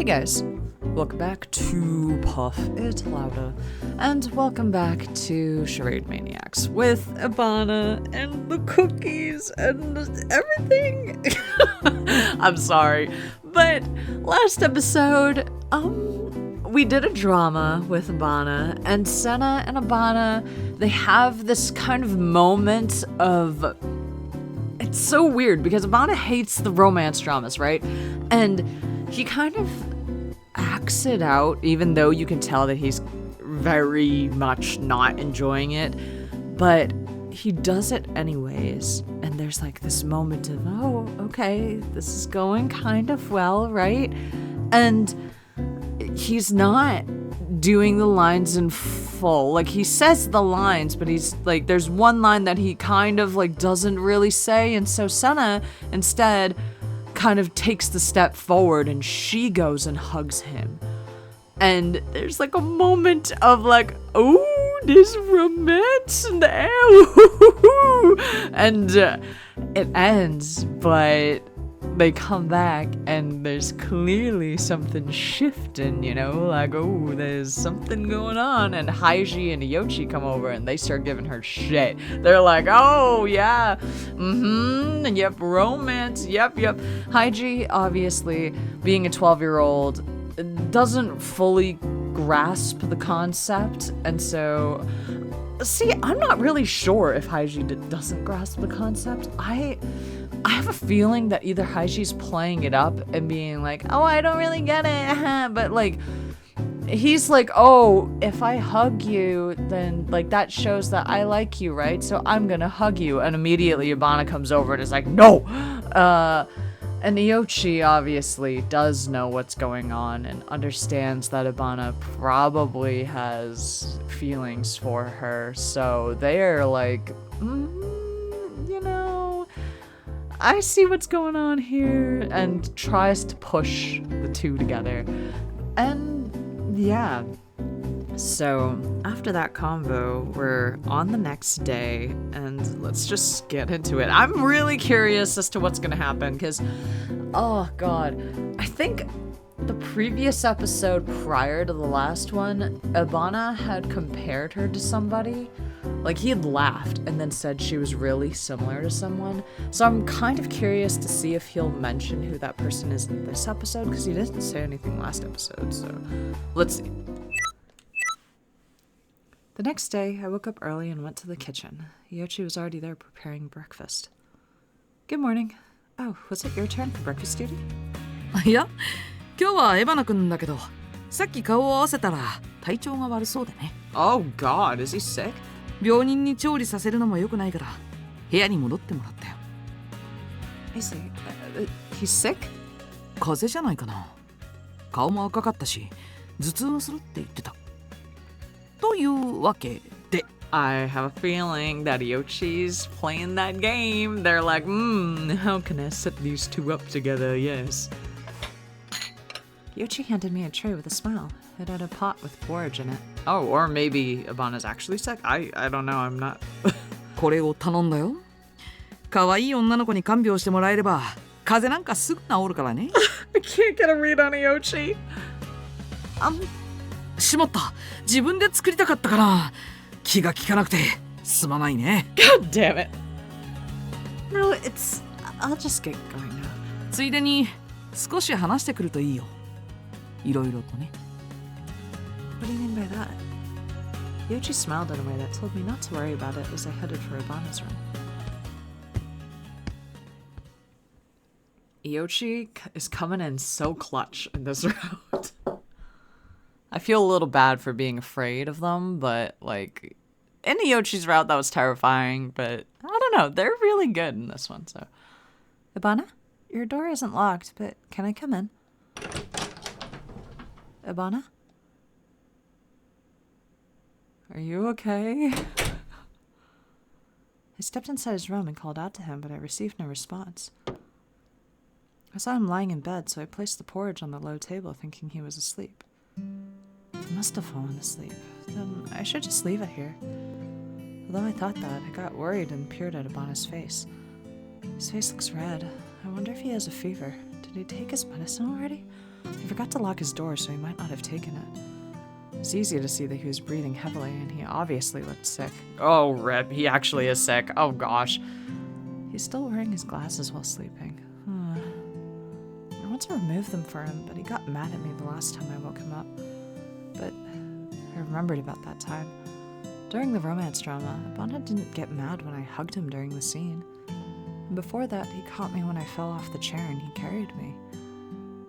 Hey guys, welcome back to Puff It Louder, and welcome back to Charade Maniacs with Ebana and the cookies and everything. I'm sorry, but last episode, we did a drama with Ebana, and Senna and Ebana, they have this kind of moment of... It's so weird because Ebana hates the romance dramas, right? And he kind of acts it out, even though you can tell that he's very much not enjoying it. But he does it anyways. And there's like this moment of, oh, okay, this is going kind of well, right? And he's not doing the lines in full. Like, he says the lines, but he's like, there's one line that he kind of like doesn't really say, and so Senna instead kind of takes the step forward and she goes and hugs him. And there's like a moment of like, oh, there's romance in the air. And it ends, but they come back and there's clearly something shifting, you know, like, oh, there's something going on. And Haiji and Yochi come over and they start giving her shit. They're like, oh, yeah, yep, romance, yep. Haiji, obviously, being a 12-year-old, doesn't fully grasp the concept, and so... See, I'm not really sure if Haiji doesn't grasp the concept. I have a feeling that either Haiji's playing it up and being like, oh, I don't really get it, but like, he's like, oh, if I hug you, then like that shows that I like you, right? So I'm gonna hug you. And immediately Ebana comes over and is like, no! And Iochi obviously does know what's going on and understands that Ebana probably has feelings for her, so they're like, you know, I see what's going on here, and tries to push the two together. And yeah, so after that convo, we're on the next day, and let's just get into it. I'm really curious as to what's gonna happen, because, oh god, I think the previous episode prior to the last one, Ebana had compared her to somebody. Like, he had laughed and then said she was really similar to someone. So I'm kind of curious to see if he'll mention who that person is in this episode, because he didn't say anything last episode, so let's see. The next day, I woke up early and went to the kitchen. Yochi was already there preparing breakfast. Good morning. Oh, was it your turn for breakfast duty? いや、今日はエバナ君だけど、さっき顔を合わせたら体調が悪そうでね。Oh God, is he sick? 病人に調理させるのも良くないから、部屋に戻ってもらったよ。Is he's sick? 風邪じゃないかな。顔も赤かったし、頭痛がするって言ってた。というわけで。I have a feeling that Yochi's playing that game. They're like, how can I set these two up together? Yes. Yochi handed me a tray with a smile. It had a pot with porridge in it. Oh, or maybe Ebana's actually sick? I don't know, I'm not... これを頼んだよ。可愛い女の子に看病してもらえれば、風邪なんかすぐ治るからね。I can't get a read on Yochi. しまった。自分で作りたかったから。気が利かなくてすまないね。God damn it. No, I'll just get going now. ついでに少し話してくるといいよ。いろいろとね。What do you mean by that? Yochi smiled in a way that told me not to worry about it as I headed for Ebana's room. Yochi is coming in so clutch in this route. I feel a little bad for being afraid of them, but like in Yochi's route that was terrifying, but I don't know, they're really good in this one, so. Ebana, your door isn't locked, but can I come in? Ebana? Are you okay? I stepped inside his room and called out to him, but I received no response. I saw him lying in bed, so I placed the porridge on the low table thinking he was asleep. He must have fallen asleep. Then I should just leave it here. Although I thought that, I got worried and peered at Ebana's face. His face looks red. I wonder if he has a fever. Did he take his medicine already? He forgot to lock his door, so he might not have taken it. It was easy to see that he was breathing heavily, and he obviously looked sick. Oh, rip, he actually is sick. Oh, gosh. He's still wearing his glasses while sleeping. I want to remove them for him, but he got mad at me the last time I woke him up. But I remembered about that time. During the romance drama, Ebana didn't get mad when I hugged him during the scene. And before that, he caught me when I fell off the chair and he carried me.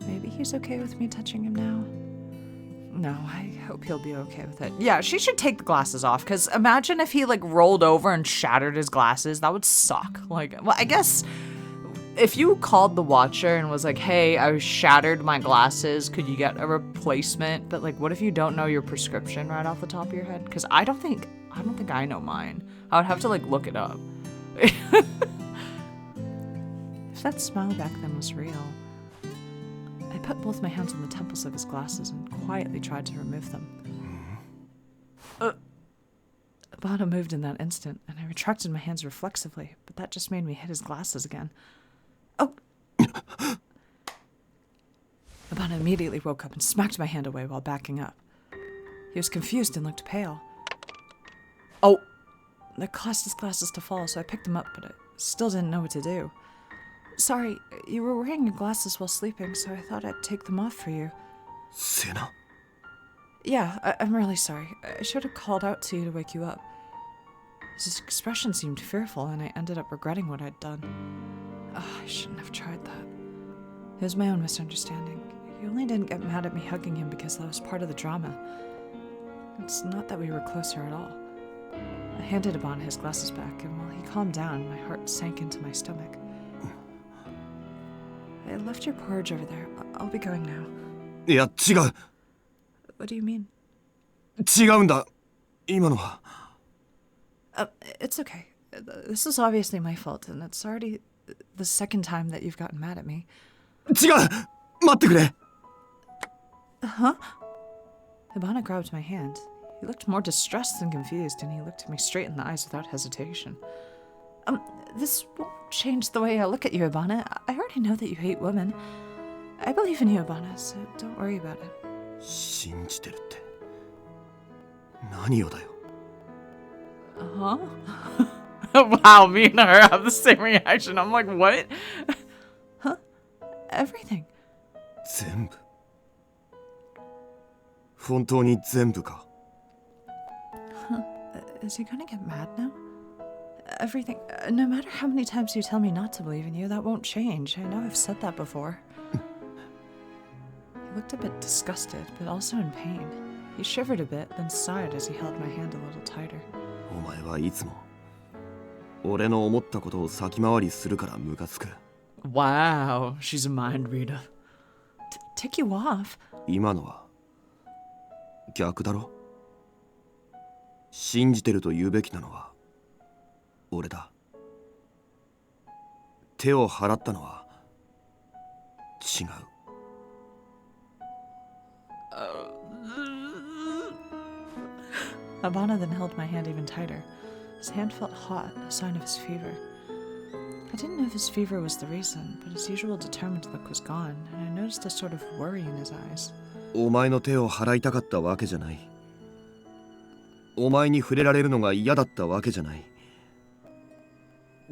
Maybe he's okay with me touching him now? No, I hope he'll be okay with it. Yeah, she should take the glasses off, because imagine if he, like, rolled over and shattered his glasses. That would suck. Like, well, I guess if you called the watcher and was like, hey, I shattered my glasses, could you get a replacement? But, like, what if you don't know your prescription right off the top of your head? Because I don't think I know mine. I would have to, like, look it up. If that smile back then was real, I put both my hands on the temples of his glasses and quietly tried to remove them. Ebana moved in that instant, and I retracted my hands reflexively, but that just made me hit his glasses again. Oh! Ebana immediately woke up and smacked my hand away while backing up. He was confused and looked pale. Oh! I caused his glasses to fall, so I picked them up, but I still didn't know what to do. Sorry, you were wearing your glasses while sleeping, so I thought I'd take them off for you. Sena? Yeah, I'm really sorry. I should have called out to you to wake you up. His expression seemed fearful, and I ended up regretting what I'd done. Oh, I shouldn't have tried that. It was my own misunderstanding. He only didn't get mad at me hugging him because that was part of the drama. It's not that we were closer at all. I handed Ebana his glasses back, and while he calmed down, my heart sank into my stomach. I left your porridge over there. I'll be going now. いや、違う。 What do you mean? 違うんだ。今のは。It's okay. This is obviously my fault, and it's already the second time that you've gotten mad at me. 違う！待ってくれ！ Huh? Ebana grabbed my hand. He looked more distressed than confused, and he looked at me straight in the eyes without hesitation. This won't change the way I look at you, Ebana. I already know that you hate women. I believe in you, Ebana, so don't worry about it. 信じてるって。何をだよ。Huh? Wow, me and her have the same reaction. I'm like, what? Huh? Everything. 全部。本当に全部か。Huh? Is he gonna get mad now? Everything. No matter how many times you tell me not to believe in you, that won't change. I know I've said that before. He looked a bit disgusted, but also in pain. He shivered a bit, then sighed as he held my hand a little tighter. お前はいつも俺の思ったことを先回りするからムカつく。 Wow, she's a mind reader. Tick you off? 今のは逆だろ。信じてると言うべきなのは俺だ。手を払ったのは違う。Ebana then held my hand even tighter. His hand felt hot, a sign of his fever. I didn't know if his fever was the reason, but his usual determined look was gone, and I noticed a sort of worry in his eyes. お前の手を払いたかったわけじゃない。お前に触れられるのが嫌だったわけじゃない。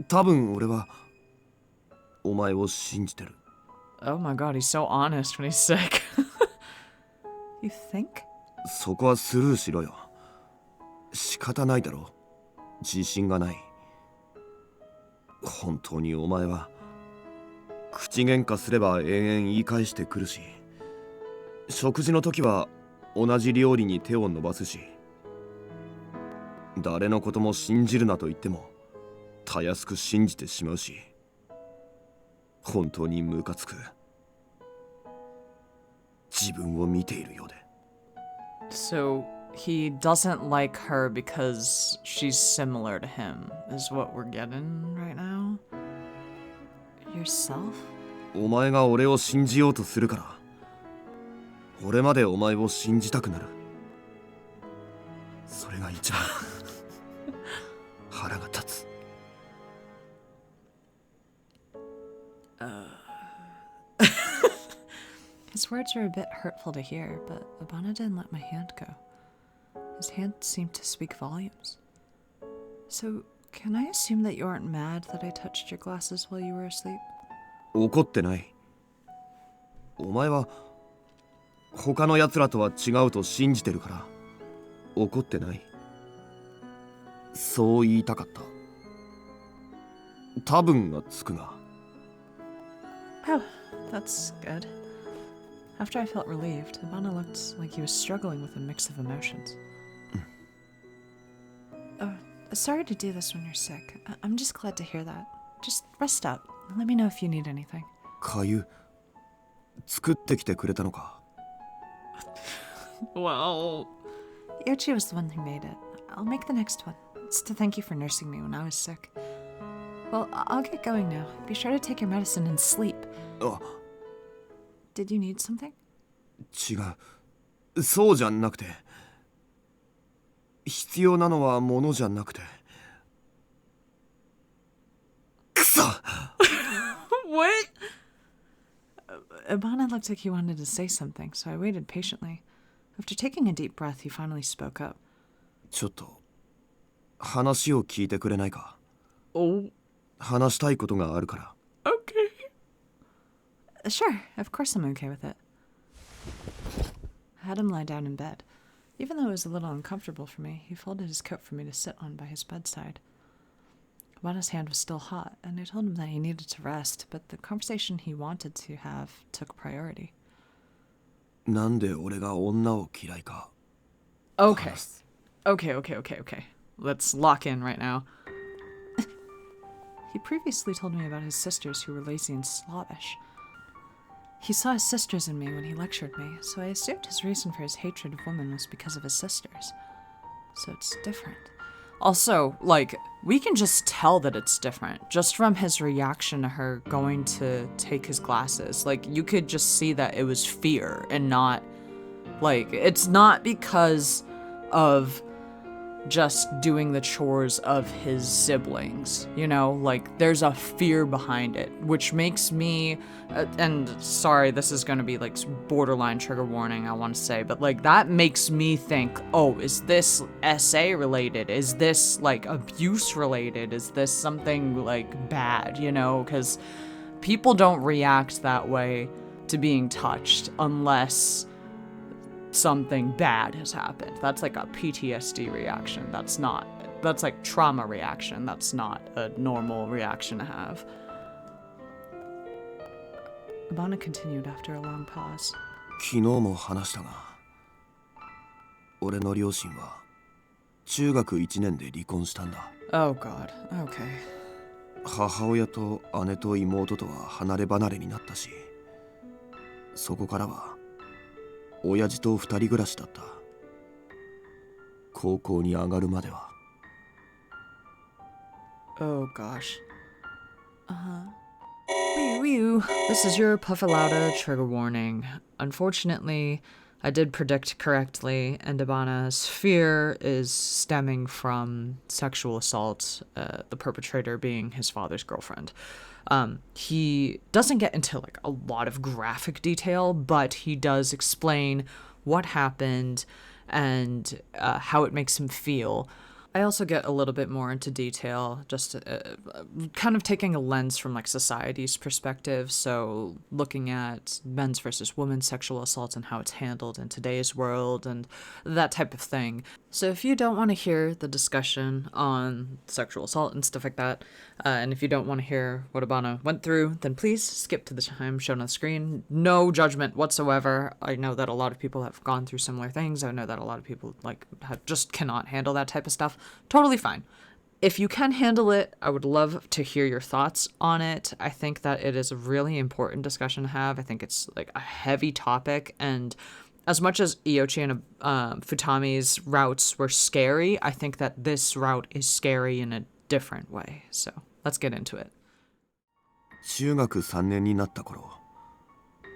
多分俺はお前を信じてる。 Oh my god, he's so honest when he's sick. You think? そこはスルーしろよ。仕方ないだろ。自信がない。本当にお前は口喧嘩すれば延々言い返してくるし、食事の時は同じ料理に手を伸ばすし、誰のことも信じるなと言ってもたやすく信じてしまうし、本当にムカつく。自分を見ているようで。 So he doesn't like her because she's similar to him, is what we're getting right now? Yourself? お前が俺を信じようとするから、俺までお前を信じたくなる。それが一番腹が立つ。His His words were a bit hurtful to hear, but Ebana didn't let my hand go. His hand seemed to speak volumes. So, can I assume that you aren't mad that I touched your glasses while you were asleep? 怒ってない。お前は他の奴らとは違うと信じてるから怒ってない。そう言いたかった。多分がつくが。Oh, that's good. After I felt relieved, Ebana looked like he was struggling with a mix of emotions. Sorry to do this when you're sick. I'm just glad to hear that. Just rest up. Let me know if you need anything. かゆ作ってきてくれたのか。Well, Yochi was the one who made it. I'll make the next one. It's to thank you for nursing me when I was sick. Well, I'll get going now. Be sure to take your medicine and sleep. あ、 Did you need something? 違う。そうじゃなくて。必要なのは物じゃなくて。くそWhat? Ebana looked like he wanted to say something, so I waited patiently. After taking a deep breath, he finally spoke up. ちょっと話を聞いてくれないか。Oh. 話したいことがあるから。Okay. Sure, of course I'm okay with it. I had him lie down in bed. Even though it was a little uncomfortable for me, he folded his coat for me to sit on by his bedside. Ebana's hand was still hot, and I told him that he needed to rest, but the conversation he wanted to have took priority. なんで俺が女を嫌いか。Okay. Okay. Let's lock in right now. He previously told me about his sisters who were lazy and slobbish. He saw his sisters in me when he lectured me, so I assumed his reason for his hatred of women was because of his sisters. So it's different. Also, like, we can just tell that it's different, just from his reaction to her going to take his glasses. Like, you could just see that it was fear and not, like, it's not because of just doing the chores of his siblings, you know, like there's a fear behind it, which makes me and sorry, this is gonna be like borderline trigger warning, I want to say, but like that makes me think, oh, is this SA related? Is this like abuse related? Is this something like bad, you know? Because people don't react that way to being touched unless something bad has happened. That's like a PTSD reaction. That's like trauma reaction. That's not a normal reaction to have. Ebana continued after a long pause. 昨日も話したが、俺の両親は中学1年で離婚したんだ。Oh God. Okay. 母親と姉と妹とは離れ離れになったし、そこからは親父と二人暮らしだった。高校に上がるまでは。Oh gosh. This is your Puffalauda trigger warning. Unfortunately, I did predict correctly, and Ebana's fear is stemming from sexual assault, the perpetrator being his father's girlfriend. He doesn't get into like a lot of graphic detail, but he does explain what happened and how it makes him feel. I also get a little bit more into detail, just kind of taking a lens from like society's perspective. So looking at men's versus women's sexual assault and how it's handled in today's world and that type of thing. So if you don't want to hear the discussion on sexual assault and stuff like that, and if you don't want to hear what Ebana went through, then please skip to the time shown on the screen. No judgment whatsoever. I know that a lot of people have gone through similar things. I know that a lot of people just cannot handle that type of stuff. Totally fine. If you can handle it, I would love to hear your thoughts on it. I think that it is a really important discussion to have. I think it's like a heavy topic, and as much as Iochi and Futami's routes were scary, I think that this route is scary in a different way. So let's get into it. 中学3年になった頃、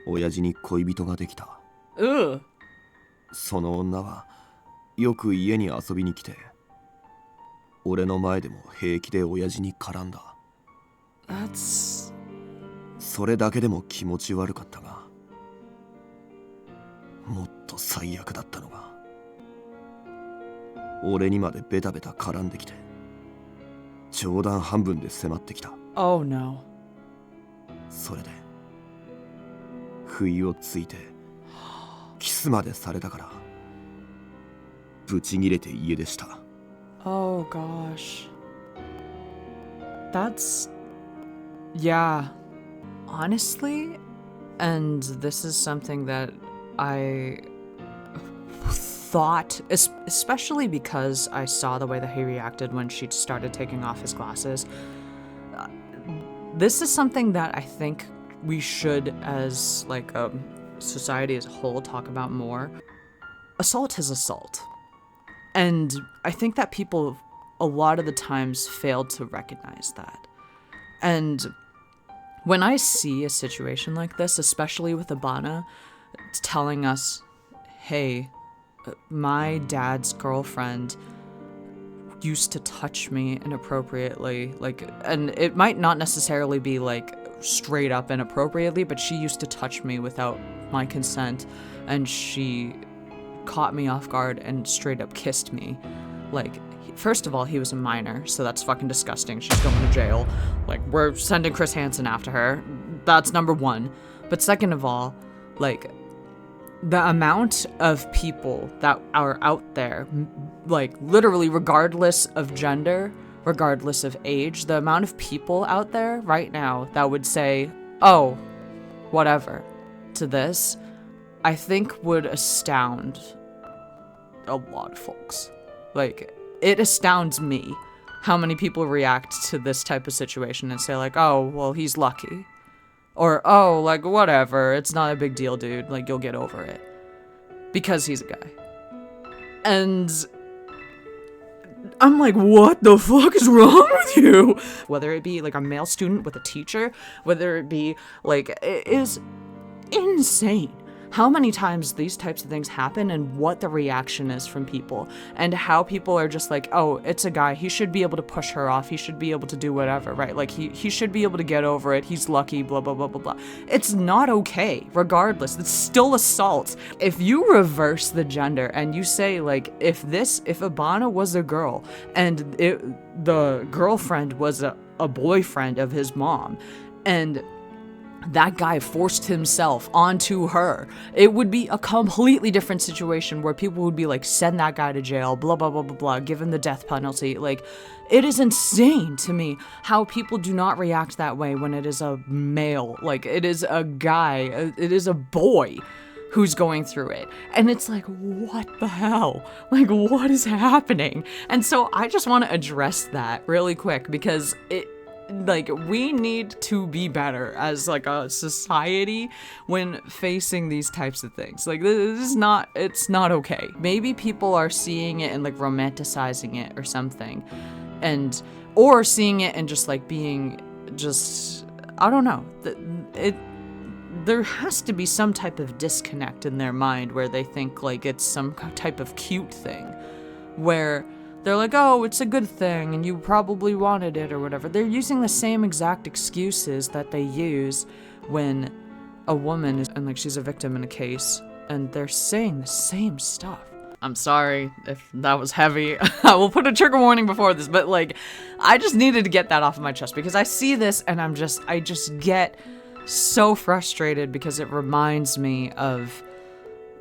親父に恋人ができた。Ugh. その女はよく家に遊びに来て、俺の前でも平気で親父に絡んだ。That's... それだけでも気持ち悪かったが、もっと最悪だったのが、俺にまでベタベタ絡んできて、冗談半分で迫ってきた。 Oh no. それで不意をついてキスまでされたから、ブチギレて家出した。 Oh gosh. That's... yeah. Honestly, and this is something that I thought, especially because I saw the way that he reacted when she started taking off his glasses. This is something that I think we should, as like a society as a whole, talk about more. Assault is assault. And I think that people a lot of the times failed to recognize that. And when I see a situation like this, especially with Ebana telling us, hey, my dad's girlfriend used to touch me inappropriately, like, and it might not necessarily be like straight up inappropriately, but she used to touch me without my consent, and she caught me off guard and straight up kissed me. Like, first of all, he was a minor, so that's fucking disgusting. She's going to jail. Like, we're sending Chris Hansen after her. That's number one. But second of all, like, the amount of people that are out there, like, literally regardless of gender, regardless of age, the amount of people out there right now that would say, oh, whatever, to this, I think would astound a lot of folks. Like, it astounds me how many people react to this type of situation and say like, oh, well, he's lucky. Or, oh, like, whatever, it's not a big deal, dude, like, you'll get over it. Because he's a guy. And I'm like, what the fuck is wrong with you? Whether it be like a male student with a teacher, whether it be like, it is insane how many times these types of things happen and what the reaction is from people, and how people are just like, oh, it's a guy, he should be able to push her off, he should be able to do whatever, right? Like, he should be able to get over it, he's lucky, blah, blah, blah, blah, blah. It's not okay, regardless. It's still assault. If you reverse the gender and you say, like, if Ebana was a girl and the girlfriend was a boyfriend of his mom, and that guy forced himself onto her, it would be a completely different situation where people would be like, send that guy to jail, blah, blah, blah, blah, blah, give him the death penalty. Like, it is insane to me how people do not react that way when it is a male, like, it is a guy, it is a boy who's going through it. And it's like, what the hell? Like, what is happening? And so I just want to address that really quick, because like, we need to be better as like a society when facing these types of things. Like, this is not, it's not okay. Maybe people are seeing it and like romanticizing it or something, and or seeing it and just like being just, I don't know, there has to be some type of disconnect in their mind where they think like it's some type of cute thing, where they're like, oh, it's a good thing, and you probably wanted it, or whatever. They're using the same exact excuses that they use when a woman is, and like, she's a victim in a case, and they're saying the same stuff. I'm sorry if that was heavy. I will put a trigger warning before this, but like, I just needed to get that off of my chest, because I see this, and I just get so frustrated, because it reminds me of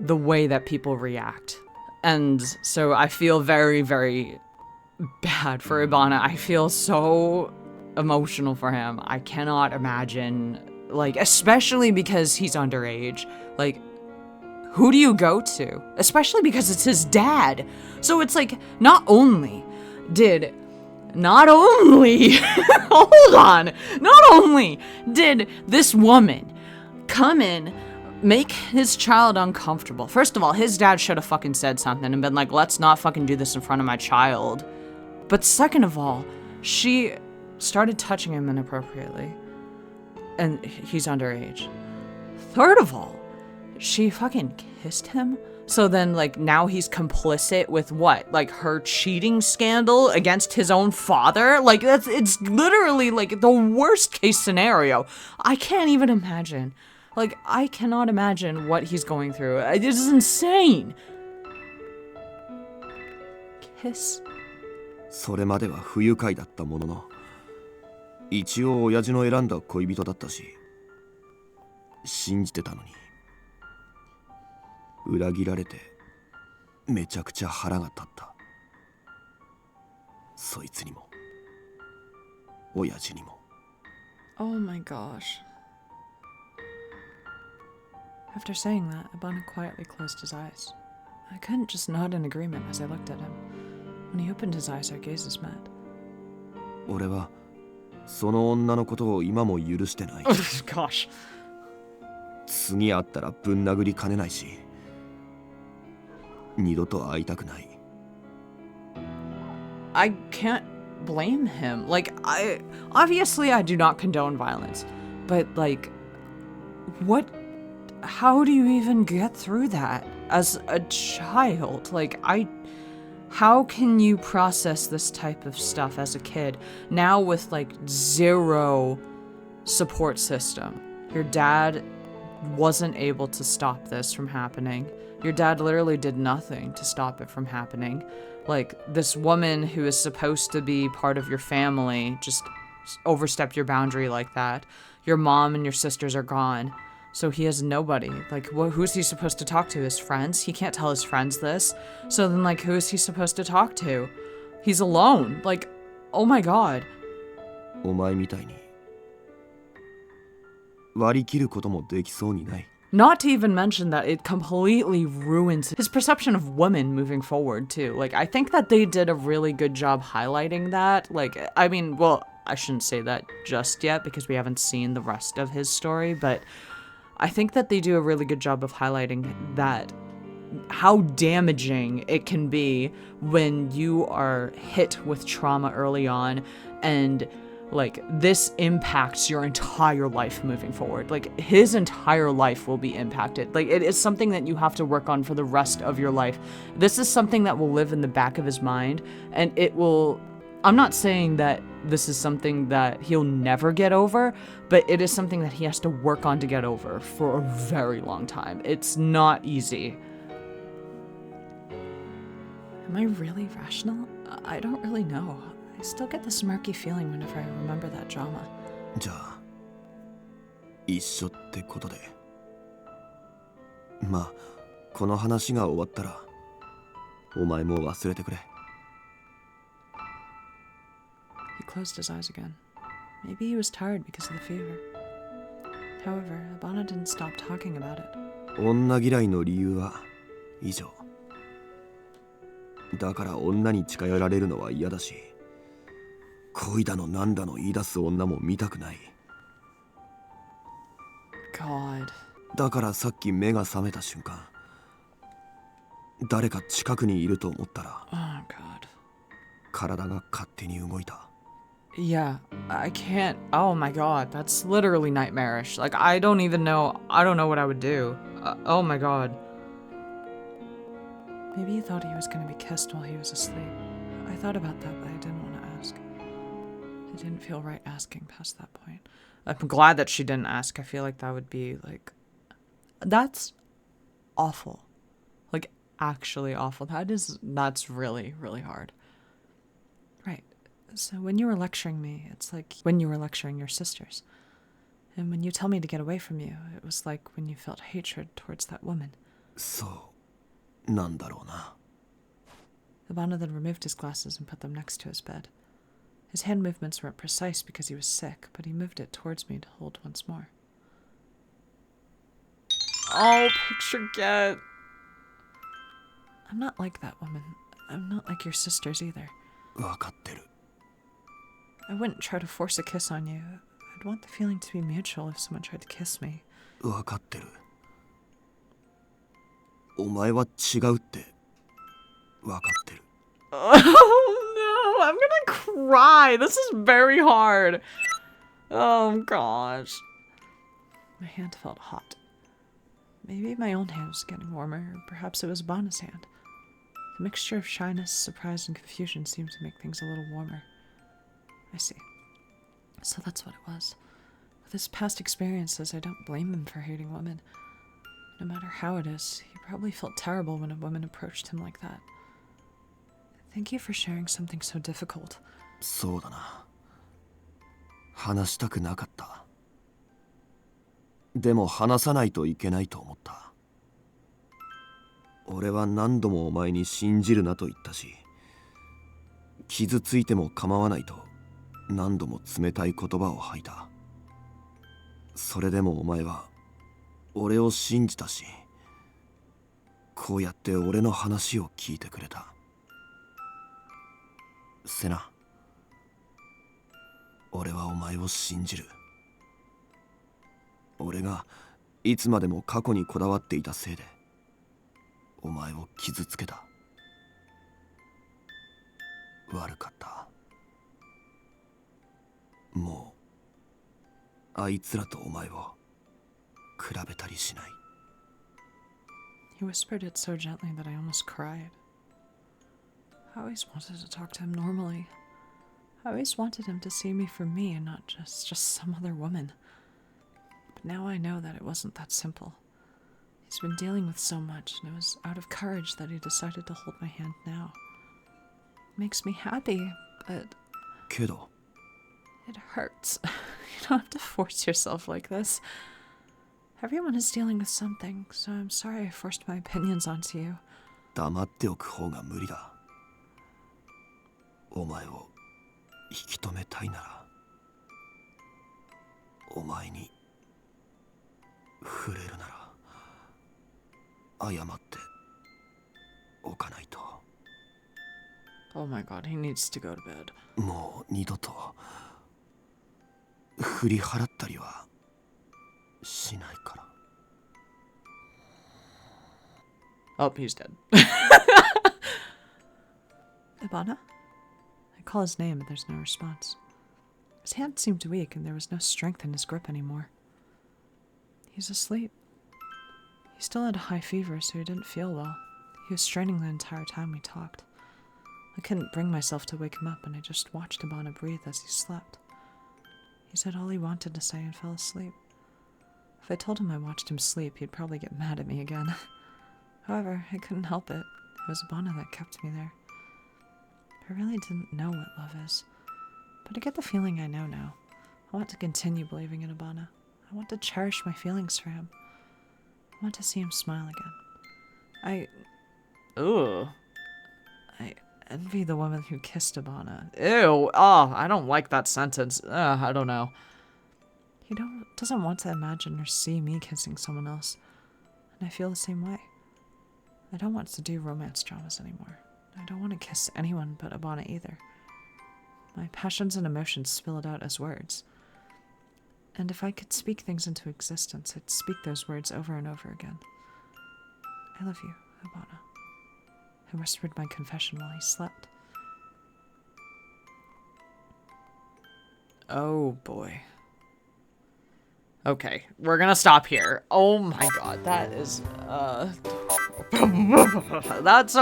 the way that people react. And so I feel very, very bad for Ebana. I feel so emotional for him. I cannot imagine, like, especially because he's underage. Like, who do you go to? Especially because it's his dad. So it's like, not only did this woman come in, make his child uncomfortable. First of all, his dad should have fucking said something and been like, let's not fucking do this in front of my child. But second of all, she started touching him inappropriately, and he's underage. Third of all, she fucking kissed him. So then, like, now he's complicit with what? Like, her cheating scandal against his own father? Like, it's literally, like, the worst case scenario. I can't even imagine Like, I cannot imagine what he's going through. This is insane! Kiss? それまでは不愉快だったものの、一応親父の選んだ恋人だったし、信じてたのに、裏切られてめちゃくちゃ腹が立った。そいつにも親父にも。 Oh my gosh. After saying that, Ebana quietly closed his eyes. I couldn't just nod in agreement as I looked at him. When he opened his eyes, our gazes met. 俺はその女のことを今も許してない。Gosh. 次会ったらぶん殴りかねないし、二度と会いたくない。 I can't blame him. Like, obviously I do not condone violence, but like, how do you even get through that as a child? Like, how can you process this type of stuff as a kid now with like zero support system? Your dad wasn't able to stop this from happening. Your dad literally did nothing to stop it from happening. Like, this woman who is supposed to be part of your family just overstepped your boundary like that. Your mom and your sisters are gone. So he has nobody. Like, who's he supposed to talk to? His friends? He can't tell his friends this. So then, like, who is he supposed to talk to? He's alone. Like, oh my god. お前みたいに割り切ることもできそうにない。 Not to even mention that it completely ruins his perception of women moving forward, too. Like, I think that they did a really good job highlighting that. Like, I mean, well, I shouldn't say that just yet because we haven't seen the rest of his story, but I think that they do a really good job of highlighting that, how damaging it can be when you are hit with trauma early on and like this impacts your entire life moving forward. Like, his entire life will be impacted. Like, it is something that you have to work on for the rest of your life. This is something that will live in the back of his mind, and it will, I'm not saying that this is something that he'll never get over, but it is something that he has to work on to get over for a very long time. It's not easy. Am I really rational? I don't really know. I still get this murky feeling whenever I remember that drama. じゃあ一緒ってことで。まあこの話が終わったらお前も忘れてくれ。 He closed his eyes again. Maybe he was tired because of the fever. However, Ebana didn't stop talking about it. 女嫌いの理由は以上。だから女に近寄られるのは嫌だし、恋だのなんだの言い出す女も見たくない。 God. だからさっき目が覚めた瞬間、誰か近くにいると思ったら、 Oh, God. 体が勝手に動いた。 Yeah, I can't. Oh my god, that's literally nightmarish. Like, I don't know what I would do. Oh my god. Maybe he thought he was gonna be kissed while he was asleep. I thought about that, but I didn't want to ask. It didn't feel right asking past that point. I'm glad that she didn't ask. I feel like that would be, like... That's awful. Like, actually awful. That's really, really hard. Right. So when you were lecturing me, it's like when you were lecturing your sisters. And when you tell me to get away from you, it was like when you felt hatred towards that woman. そうなんだろうな。 Ebana then removed his glasses and put them next to his bed. His hand movements weren't precise because he was sick, but he moved it towards me to hold once more. Oh, picture get. I'm not like that woman. I'm not like your sisters either. わかってる。 I wouldn't try to force a kiss on you. I'd want the feeling to be mutual if someone tried to kiss me. わかってる。お前は違うってわかってる。 Oh no, I'm gonna cry. This is very hard. Oh gosh. My hand felt hot. Maybe my own hand was getting warmer, or perhaps it was Ebana's hand. The mixture of shyness, surprise, and confusion seemed to make things a little warmer. I see. So that's what it was. his past experiences, I don't blame him for hating women. No matter how it is, he probably felt terrible when a woman approached him like that. Thank you for sharing something so difficult. そうだな。話したくなかった。でも話さないといけないと思った。俺は何度もお前に信じるなと言ったし、傷ついても構わないと何度も冷たい言葉を吐いた。それでもお前は俺を信じたし、こうやって俺の話を聞いてくれた。セナ、俺はお前を信じる。俺がいつまでも過去にこだわっていたせいでお前を傷つけた。悪かった。もうあいつらとお前を比べたりしない。 He whispered it so gently that I almost cried. I always wanted to talk to him normally. I always wanted him to see me for me and not just some other woman. But now I know that it wasn't that simple. He's been dealing with so much, and it was out of courage that he decided to hold my hand now. It makes me happy, but けど it hurts. You don't have to force yourself like this. Everyone is dealing with something, so I'm sorry I forced my opinions onto you. 黙っておく方が無理だ。お前を引き止めたいならお前に触れるなら謝っておかないと。 Oh my god, he needs to go to bed. もう二度と振り払ったりはしないから。 Oh, he's dead. Ebana? I call his name, but there's no response. His hand seemed weak, and there was no strength in his grip anymore. He's asleep. He still had a high fever, so he didn't feel well. He was straining the entire time we talked. I couldn't bring myself to wake him up, and I just watched Ebana breathe as he slept. He said all he wanted to say and fell asleep. If I told him I watched him sleep, he'd probably get mad at me again. However, I couldn't help it. It was Ebana that kept me there. I really didn't know what love is, but I get the feeling I know now. I want to continue believing in Ebana. I want to cherish my feelings for him. I want to see him smile again. I envy the woman who kissed Ebana. Ew, I don't like that sentence. I don't know. He doesn't want to imagine or see me kissing someone else, and I feel the same way. I don't want to do romance dramas anymore. I don't want to kiss anyone but Ebana either. My passions and emotions spill it out as words. And if I could speak things into existence, I'd speak those words over and over again. I love you, Ebana. I whispered my confession while he slept. Oh boy. Okay, we're gonna stop here. Oh my god, that is, that's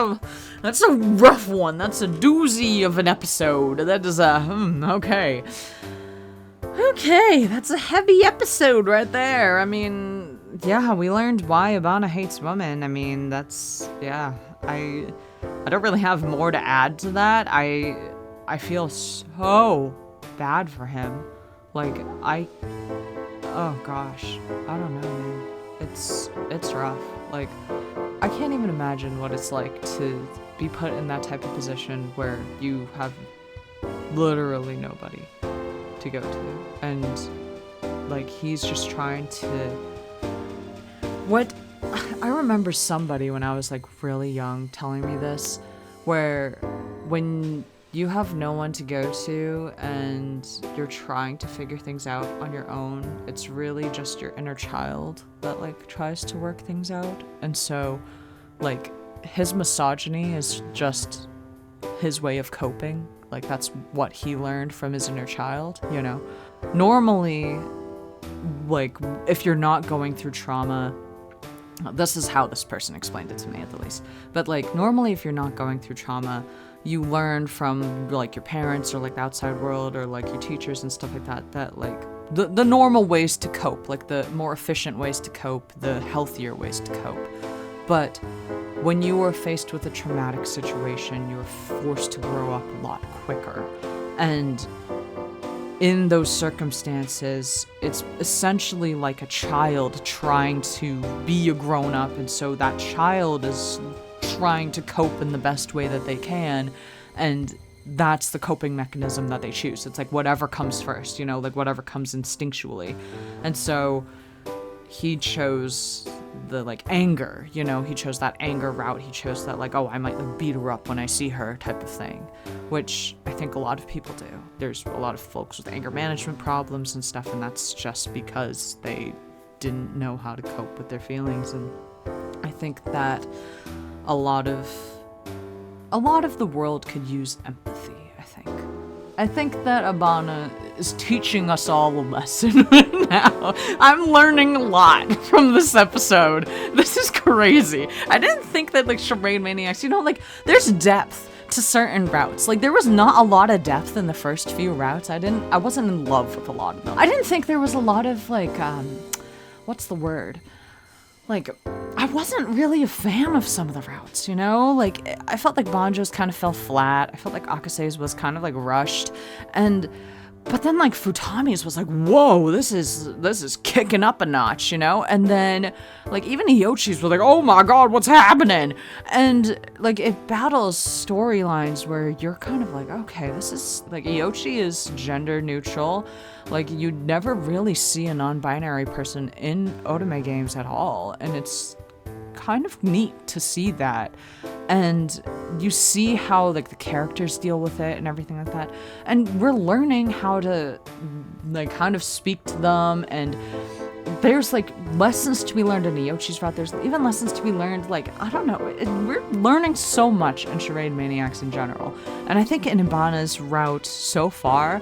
a rough one. That's a doozy of an episode. That is okay. Okay, that's a heavy episode right there. I mean, yeah, we learned why Ebana hates women. I mean, that's, yeah, I don't really have more to add to that. I feel so bad for him. Like, oh gosh, I don't know, man. It's rough. Like, I can't even imagine what it's like to be put in that type of position where you have literally nobody to go to. And, like, he's just trying to... I remember somebody when I was, like, really young telling me this, where when you have no one to go to and you're trying to figure things out on your own, it's really just your inner child that, like, tries to work things out. And so, like, his misogyny is just his way of coping. Like, that's what he learned from his inner child, you know? Normally, like, if you're not going through trauma, this is how this person explained it to me, at the least. But, like, normally if you're not going through trauma, you learn from, like, your parents or, like, the outside world or, like, your teachers and stuff like that, that, like, the normal ways to cope, like the more efficient ways to cope, the healthier ways to cope. But when you are faced with a traumatic situation, you're forced to grow up a lot quicker. And in those circumstances, it's essentially like a child trying to be a grown-up, and so that child is trying to cope in the best way that they can, and that's the coping mechanism that they choose. It's like whatever comes first, you know, like whatever comes instinctually. And so he chose the like anger, you know, he chose that anger route. He chose that like, oh, I might like beat her up when I see her type of thing, which I think a lot of people do. There's a lot of folks with anger management problems and stuff, and that's just because they didn't know how to cope with their feelings. And I think that a lot of the world could use empathy, I think that Ebana is teaching us all a lesson right now. I'm learning a lot from this episode. This is crazy. I didn't think that, like, Charade Maniacs, you know, like, there's depth to certain routes. Like, there was not a lot of depth in the first few routes. I wasn't in love with a lot of them. I didn't think there was a lot of, like, what's the word? Like, I wasn't really a fan of some of the routes, you know? Like, I felt like Banjo's kind of fell flat. I felt like Akase's was kind of, like, rushed. But then, like, Futami's was like, whoa, this is kicking up a notch, you know? And then, like, even Iochi's was like, oh my god, what's happening? And, like, it battles storylines where you're kind of like, okay, this is, like, Iochi is gender neutral. Like, you'd never really see a non-binary person in otome games at all. And it's kind of neat to see that. And you see how, like, the characters deal with it and everything like that. And we're learning how to, like, kind of speak to them. And there's, like, lessons to be learned in Iochi's route. There's even lessons to be learned, like, I don't know. We're learning so much in Charade Maniacs in general. And I think in Ebana's route so far,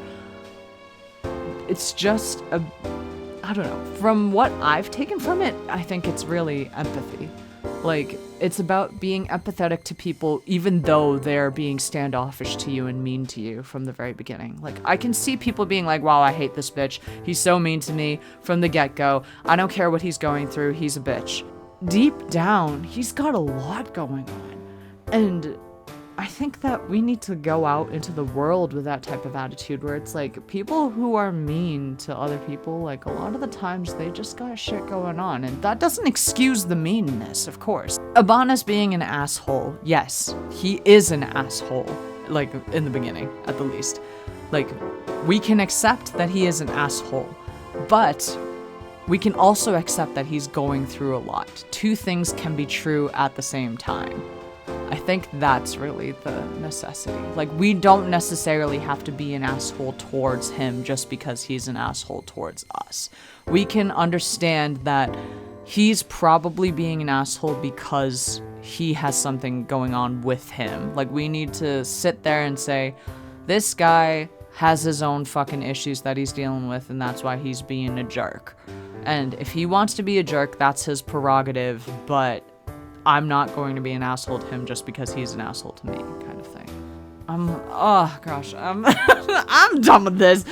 it's just I don't know. From what I've taken from it, I think it's really empathy. Like, it's about being empathetic to people even though they're being standoffish to you and mean to you from the very beginning. Like, I can see people being like, wow, I hate this bitch. He's so mean to me from the get-go. I don't care what he's going through. He's a bitch. Deep down, he's got a lot going on. And I think that we need to go out into the world with that type of attitude where it's like people who are mean to other people, like a lot of the times they just got shit going on, and that doesn't excuse the meanness, of course. Ebana's being an asshole. Yes, he is an asshole, like in the beginning at the least. Like, we can accept that he is an asshole, but we can also accept that he's going through a lot. Two things can be true at the same time. I think that's really the necessity. Like, we don't necessarily have to be an asshole towards him just because he's an asshole towards us. We can understand that he's probably being an asshole because he has something going on with him. Like, we need to sit there and say, this guy has his own fucking issues that he's dealing with, and that's why he's being a jerk. And if he wants to be a jerk, that's his prerogative, but I'm not going to be an asshole to him just because he's an asshole to me, kind of thing. Oh gosh, I'm done with this.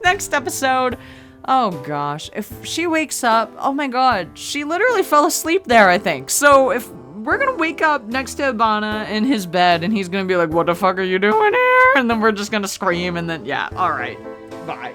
Next episode, oh gosh, if she wakes up, oh my god, she literally fell asleep there, I think. So if we're gonna wake up next to Ebana in his bed and he's gonna be like, what the fuck are you doing here? And then we're just gonna scream and then, yeah, alright, bye.